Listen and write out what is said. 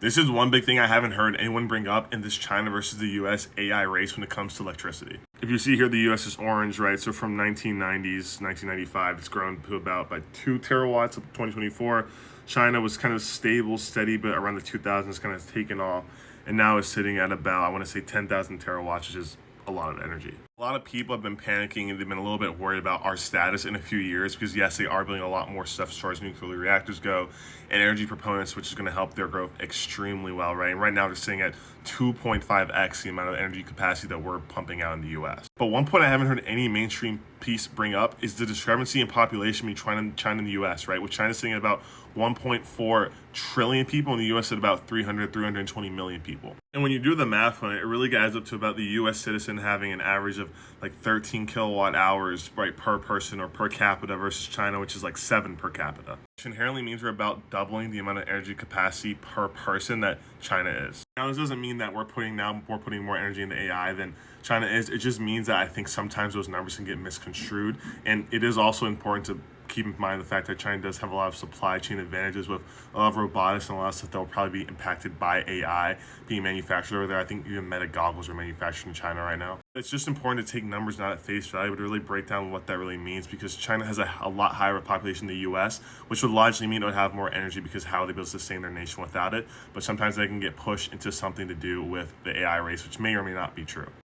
This is one big thing I haven't heard anyone bring up in this China versus the US AI race when it comes to electricity. If you see here, the US is orange, right? So from 1990s, 1995, it's grown to about by 2 terawatts up to 2024. China was kind of stable, steady, but around the 2000s kind of taken off. And now it's sitting at about, I want to say 10,000 terawatts, which is a lot of energy. A lot of people have been panicking and they've been a little bit worried about our status in a few years because, yes, they are building a lot more stuff as far as nuclear reactors go and energy proponents, which is going to help their growth extremely well, right? And right now they're sitting at 2.5x the amount of energy capacity that we're pumping out in the US. But one point I haven't heard any mainstream piece bring up is the discrepancy in population between China and the US, right? With China sitting at about 1.4 trillion people and the US at about 320 million people. And when you do the math on it, it really adds up to about the US citizen having an average of like 13 kilowatt hours, right, per person or per capita versus China, which is like 7 per capita. Which inherently means we're about doubling the amount of energy capacity per person that China is. Now, this doesn't mean that we're putting more energy into AI than China is. It just means that I think sometimes those numbers can get misconstrued. And it is also important to keep in mind the fact that China does have a lot of supply chain advantages with a lot of robotics and a lot of stuff that will probably be impacted by AI being manufactured over there. I think even Meta goggles are manufactured in China right now. It's just important to take numbers not at face value, but to really break down what that really means, because China has a lot higher population than the US, which would logically mean it would have more energy because how they be able to sustain their nation without it. But sometimes they can get pushed into something to do with the AI race, which may or may not be true.